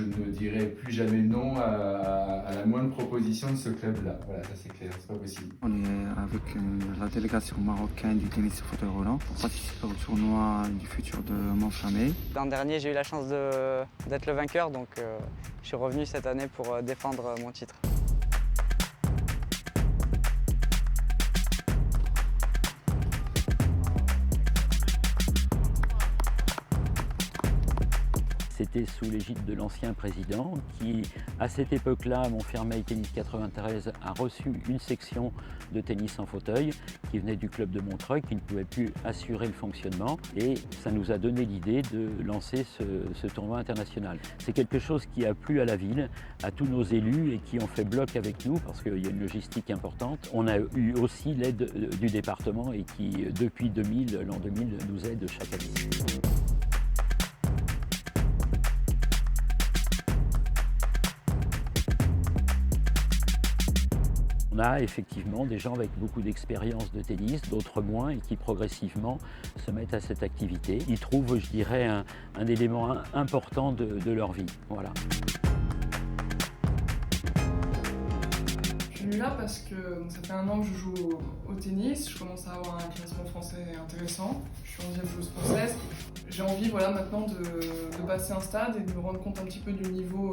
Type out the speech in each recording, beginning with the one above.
je ne dirai plus jamais non à la moindre proposition de ce club-là. Voilà, ça c'est clair, c'est pas possible. On est avec la délégation marocaine du tennis sur fauteuil roulant pour participer au tournoi du futur de Montfermeil. L'an dernier, j'ai eu la chance d'être le vainqueur, donc je suis revenu cette année pour défendre mon titre. C'était sous l'égide de l'ancien président qui, à cette époque-là, Montfermeil Tennis 93 a reçu une section de tennis en fauteuil qui venait du club de Montreuil, qui ne pouvait plus assurer le fonctionnement. Et ça nous a donné l'idée de lancer ce tournoi international. C'est quelque chose qui a plu à la ville, à tous nos élus et qui ont fait bloc avec nous parce qu'il y a une logistique importante. On a eu aussi l'aide du département et qui, depuis l'an 2000, nous aide chaque année. On a effectivement des gens avec beaucoup d'expérience de tennis, d'autres moins, et qui progressivement se mettent à cette activité. Ils trouvent, je dirais, un élément important de leur vie. Voilà. Je suis venue là parce que ça fait 1 an que je joue au tennis, je commence à avoir un classement français intéressant, je suis 11e joueuse française. J'ai envie maintenant de passer un stade et de me rendre compte un petit peu du niveau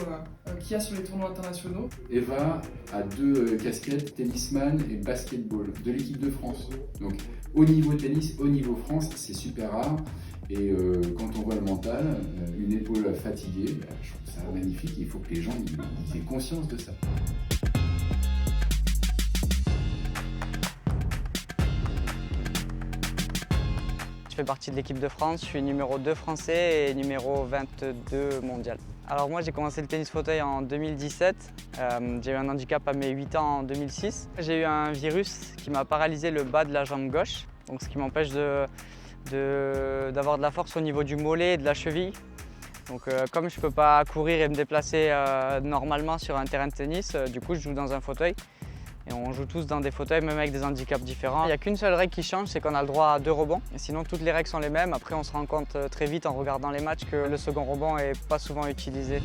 qu'il y a sur les tournois internationaux. Eva a 2 casquettes, tennisman et basketball, de l'équipe de France. Donc au niveau tennis, au niveau France, c'est super rare. Et quand on voit le mental, une épaule fatiguée, je trouve ça magnifique. Il faut que les gens ils aient conscience de ça. Je fais partie de l'équipe de France, je suis numéro 2 français et numéro 22 mondial. Alors moi j'ai commencé le tennis fauteuil en 2017, j'ai eu un handicap à mes 8 ans en 2006. J'ai eu un virus qui m'a paralysé le bas de la jambe gauche, donc ce qui m'empêche d'avoir de la force au niveau du mollet et de la cheville. Donc comme je ne peux pas courir et me déplacer normalement sur un terrain de tennis, du coup je joue dans un fauteuil. Et on joue tous dans des fauteuils, même avec des handicaps différents. Il n'y a qu'une seule règle qui change, c'est qu'on a le droit à 2 rebonds. Et sinon, toutes les règles sont les mêmes. Après, on se rend compte très vite en regardant les matchs que le second rebond n'est pas souvent utilisé.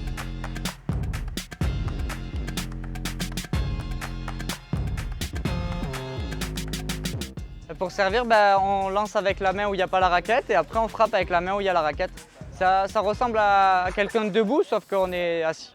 Pour servir, on lance avec la main où il n'y a pas la raquette et après on frappe avec la main où il y a la raquette. Ça ressemble à quelqu'un debout, sauf qu'on est assis.